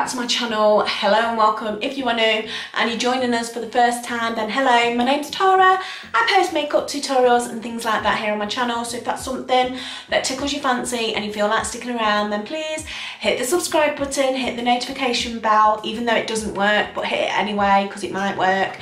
back to my channel. Hello and welcome. If you are new and you're joining us for the first time, then hello, my name's Tara. I post makeup tutorials and things like that here on my channel, so if that's something that tickles your fancy and you feel like sticking around, then please hit the subscribe button, hit the notification bell, even though it doesn't work, but hit it anyway because it might work,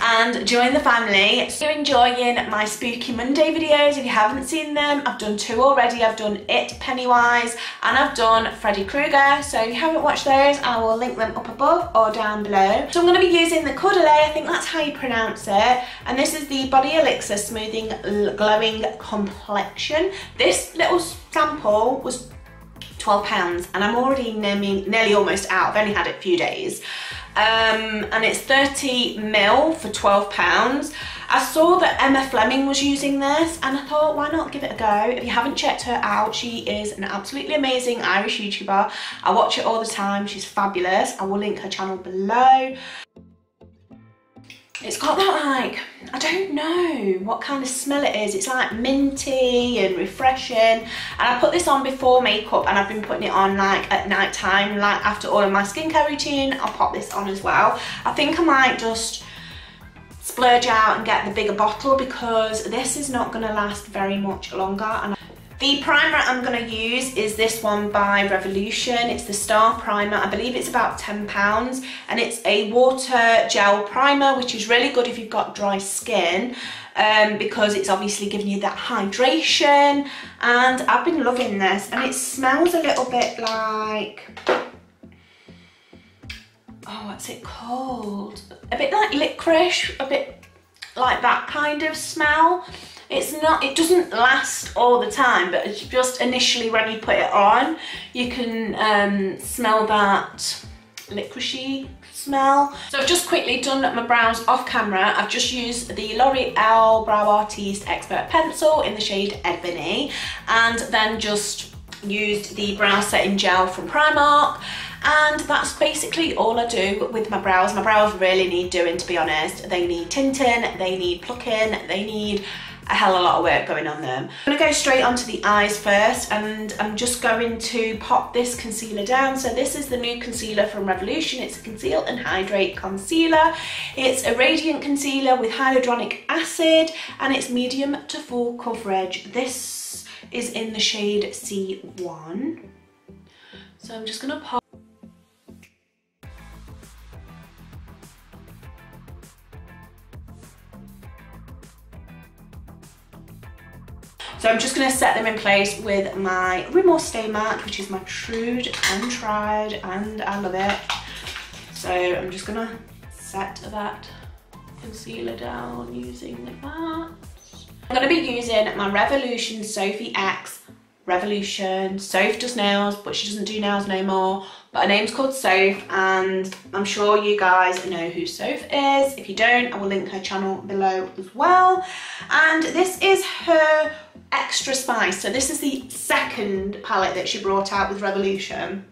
and join the family. So you're enjoying my Spooky Monday videos. If you haven't seen them, I've done 2 already. I've done It, Pennywise, and I've done Freddy Krueger. So if you haven't watched those, I will link them up above or down below. So I'm going to be using the Caudalie, I think that's how you pronounce it, and this is the Body Elixir Smoothing Glowing Complexion. This little sample was £12 and I'm already nearly almost out. I've only had it a few days. And it's 30ml for £12. I saw that Emma Fleming was using this and I thought, why not give it a go? If you haven't checked her out, she is an absolutely amazing Irish YouTuber. I watch it all the time. She's fabulous. I will link her channel below. It's got that, like, I don't know what kind of smell it is. It's like minty and refreshing. And I put this on before makeup and I've been putting it on like at night time, like after all of my skincare routine, I'll pop this on as well. I think I might just splurge out and get the bigger bottle because this is not going to last very much longer. And the primer I'm going to use is this one by Revolution. It's the Star Primer. I believe it's about £10 and it's a water gel primer, which is really good if you've got dry skin because it's obviously giving you that hydration. And I've been loving this, and it smells a little bit like, oh, what's it called? A bit like licorice, a bit like that kind of smell. It's not, it doesn't last all the time, but it's just initially when you put it on, you can smell that licoricey smell. So I've just quickly done my brows off camera. I've just used the L'Oreal Brow Artiste Expert Pencil in the shade Ebony, and then just used the brow setting gel from Primark. And that's basically all I do with my brows. My brows really need doing, to be honest. They need tinting, they need plucking, they need a hell of a lot of work going on them. I'm going to go straight onto the eyes first, and I'm just going to pop this concealer down. So this is the new concealer from Revolution. It's a Conceal and Hydrate Concealer. It's a radiant concealer with hyaluronic acid and it's medium to full coverage. This is in the shade C1. So I'm just going to pop. So I'm just going to set them in place with my Rimmel Stay Matte, which is my true and tried, and I love it. So I'm just going to set that concealer down using that. I'm going to be using my Revolution Sophie X Revolution. Soph does nails, but she doesn't do nails no more. But her name's called Soph, and I'm sure you guys know who Soph is. If you don't, I will link her channel below as well. And this is her Extra Spice. So this is the second palette that she brought out with Revolution.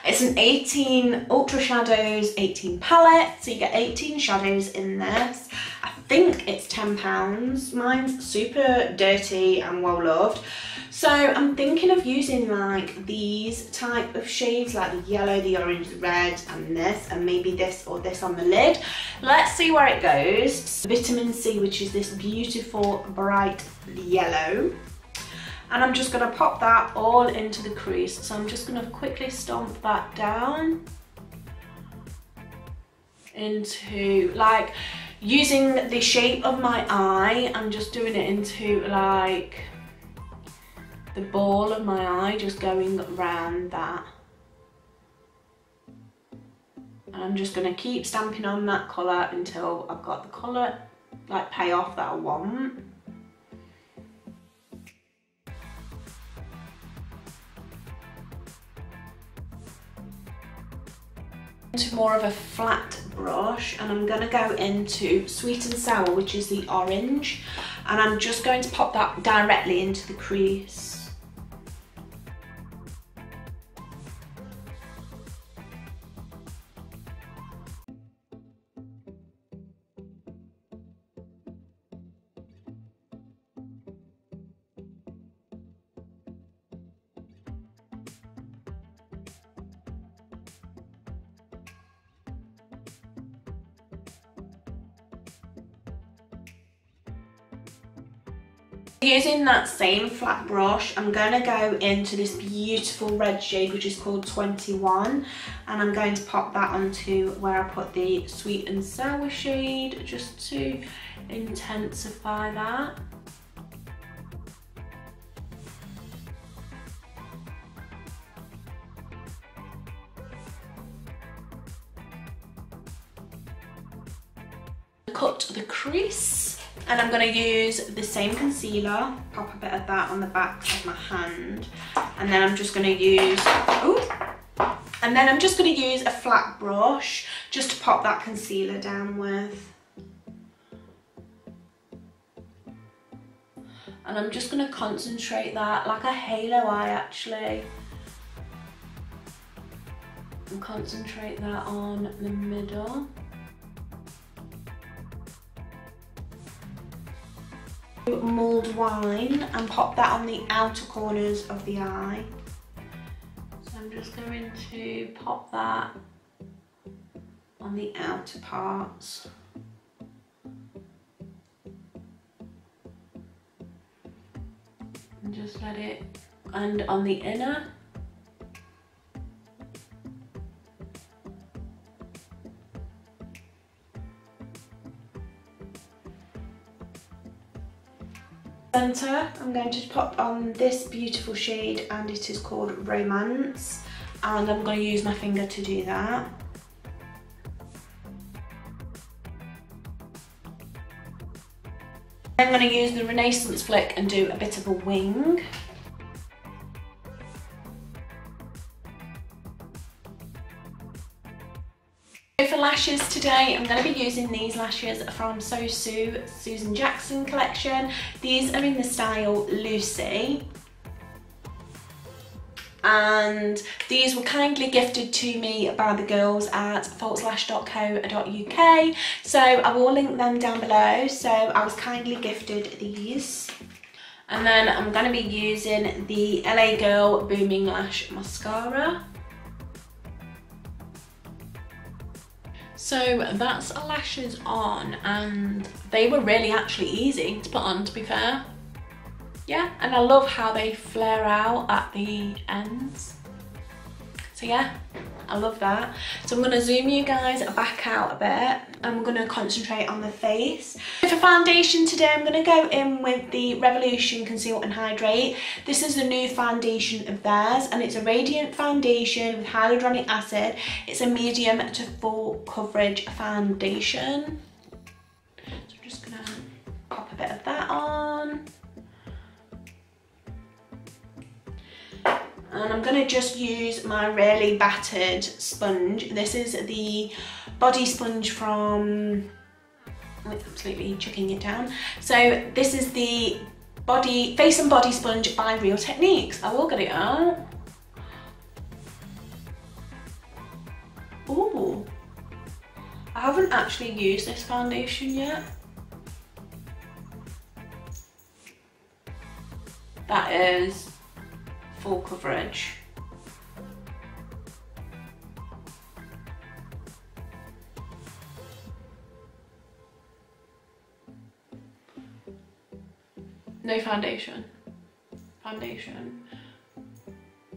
It's an 18 Ultra Shadows 18 palette, so you get 18 shadows in this. I think it's £10. Mine's super dirty and well loved. So I'm thinking of using like these type of shades, like the yellow, the orange, the red, and this, and maybe this or this on the lid. Let's see where it goes. Vitamin C, which is this beautiful bright yellow. And I'm just going to pop that all into the crease. So I'm just going to quickly stomp that down into, like, using the shape of my eye, I'm just doing it into like the ball of my eye, just going around that. And I'm just going to keep stamping on that colour until I've got the colour, like, payoff that I want. Into more of a flat brush, and I'm going to go into Sweet and Sour, which is the orange, and I'm just going to pop that directly into the crease. Using that same flat brush, I'm going to go into this beautiful red shade which is called 21, and I'm going to pop that onto where I put the sweet and sour shade just to intensify that. Cut the crease, and I'm going to use the same concealer, pop a bit of that on the back of my hand, and then I'm just going to use a flat brush just to pop that concealer down with. And I'm just going to concentrate that like a halo eye actually, and concentrate that on the middle. Mulled wine and pop that on the outer corners of the eye. So I'm just going to pop that on the outer parts. And just let it, and on the inner. Center, I'm going to pop on this beautiful shade, and it is called Romance, and I'm going to use my finger to do that. I'm going to use the Renaissance Flick and do a bit of a wing. For lashes today, I'm going to be using these lashes from So Sue Susan Jackson collection. These are in the style Lucy, and these were kindly gifted to me by the girls at falslash.co.uk, so I will link them down below. So I was kindly gifted these, and then I'm going to be using the LA Girl Booming Lash Mascara. So that's our lashes on, and they were really actually easy to put on, to be fair. Yeah, and I love how they flare out at the ends. So yeah, I love that. So I'm going to zoom you guys back out a bit, and we're going to concentrate on the face. For foundation today, I'm going to go in with the Revolution Conceal and Hydrate. This is the new foundation of theirs, and it's a radiant foundation with hyaluronic acid. It's a medium to full coverage foundation. So I'm just going to pop a bit of that on. And I'm going to just use my really battered sponge. This is the body sponge from, I'm absolutely chucking it down. So this is the face and body sponge by Real Techniques. I will get it out. Ooh, I haven't actually used this foundation yet. That is full coverage. No foundation.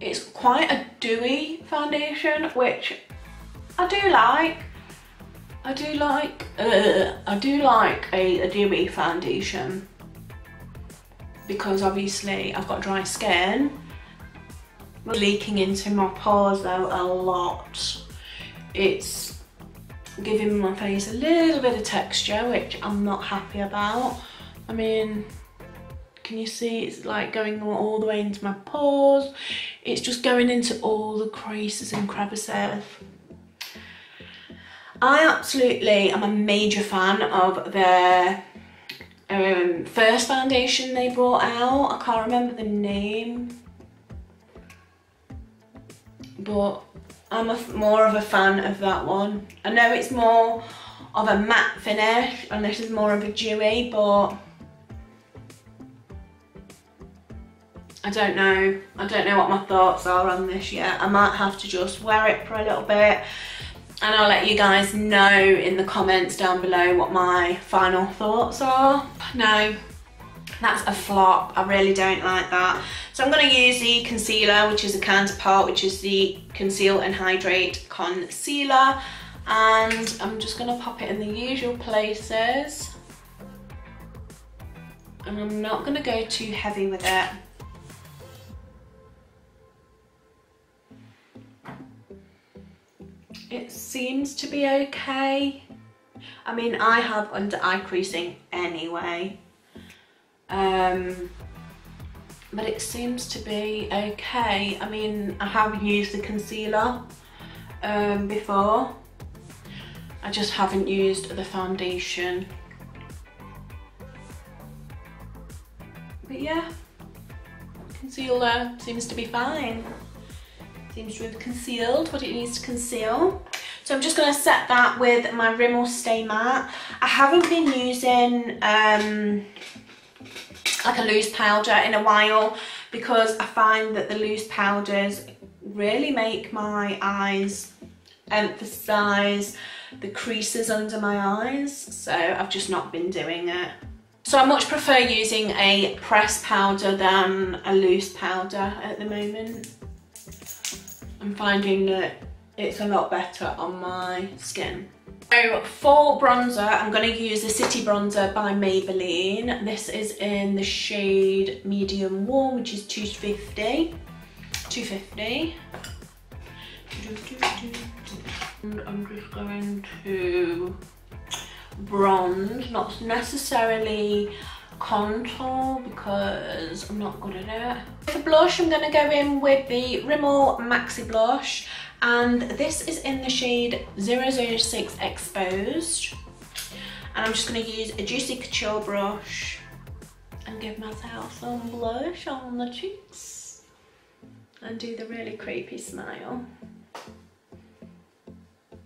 It's quite a dewy foundation, which I do like. I do like a dewy foundation, because obviously I've got dry skin. Leaking into my pores though a lot. It's giving my face a little bit of texture, which I'm not happy about. I mean, can you see it's like going all the way into my pores? It's just going into all the creases and crevices. I absolutely am a major fan of their first foundation they brought out. I can't remember the name, but I'm more of a fan of that one. I know it's more of a matte finish and this is more of a dewy, but I don't know what my thoughts are on this yet. I might have to just wear it for a little bit, and I'll let you guys know in the comments down below what my final thoughts are. Now, That's a flop. I really don't like that. So I'm going to use the concealer, which is a counterpart, which is the Conceal and Hydrate Concealer. And I'm just going to pop it in the usual places. And I'm not going to go too heavy with it. It seems to be okay. I mean, I have under eye creasing anyway. But it seems to be okay. I mean, I have used the concealer before. I just haven't used the foundation. But yeah, concealer seems to be fine. Seems to have concealed what it needs to conceal. So I'm just going to set that with my Rimmel Stay Matte. I haven't been using like a loose powder in a while because I find that the loose powders really make my eyes emphasize the creases under my eyes. So I've just not been doing it. So I much prefer using a pressed powder than a loose powder at the moment. I'm finding that it's a lot better on my skin. So for bronzer, I'm going to use the City Bronzer by Maybelline. This is in the shade Medium Warm, which is 250. And I'm just going to bronze, not necessarily contour because I'm not good at it. For blush, I'm going to go in with the Rimmel Maxi Blush, and this is in the shade 006 Exposed. And I'm just going to use a Juicy Couture brush and give myself some blush on the cheeks and do the really creepy smile.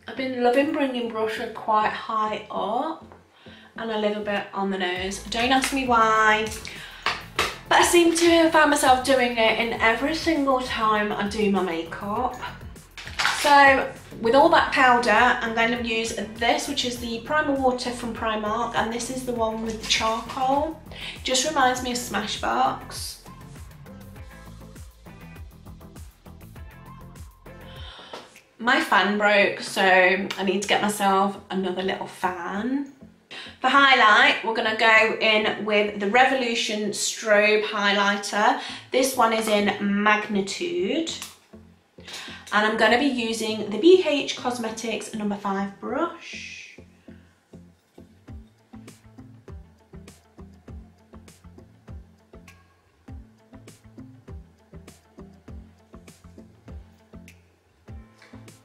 I've been loving bringing brushes quite high up and a little bit on the nose. Don't ask me why, but I seem to find myself doing it in every single time I do my makeup. So with all that powder, I'm going to use this, which is the Primer Water from Primark, and this is the one with the charcoal. Just reminds me of Smashbox. My fan broke, so I need to get myself another little fan. For highlight, we're going to go in with the Revolution Strobe Highlighter. This one is in Magnitude. And I'm going to be using the BH Cosmetics No. 5 brush.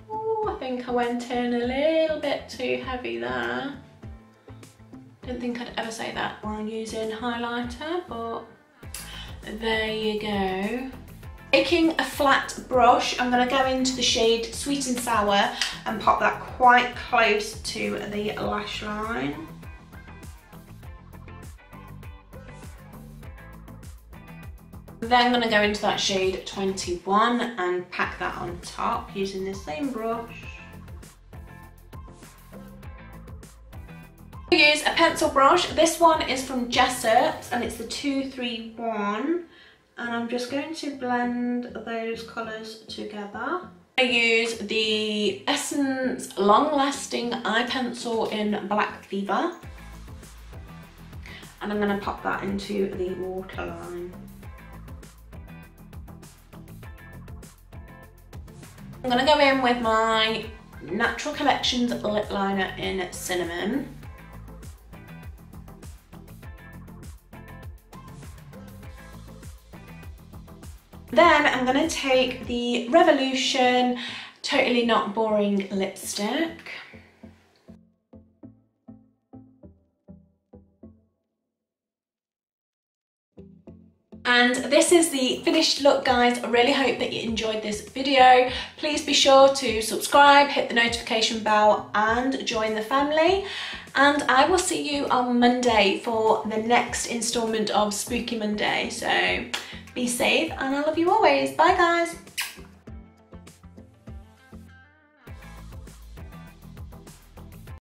Oh, I think I went in a little bit too heavy there. Didn't think I'd ever say that while using highlighter, but there you go. Taking a flat brush, I'm going to go into the shade Sweet and Sour and pop that quite close to the lash line. Then I'm going to go into that shade 21 and pack that on top using the same brush. I use a pencil brush. This one is from Jessup and it's the 231. And I'm just going to blend those colours together. I use the Essence Long Lasting Eye Pencil in Black Fever. And I'm going to pop that into the waterline. I'm going to go in with my Natural Collections lip liner in Cinnamon. Then I'm going to take the Revolution Totally Not Boring lipstick. And this is the finished look, guys. I really hope that you enjoyed this video. Please be sure to subscribe, hit the notification bell and join the family. And I will see you on Monday for the next installment of Spooky Monday. So be safe and I love you always. Bye guys.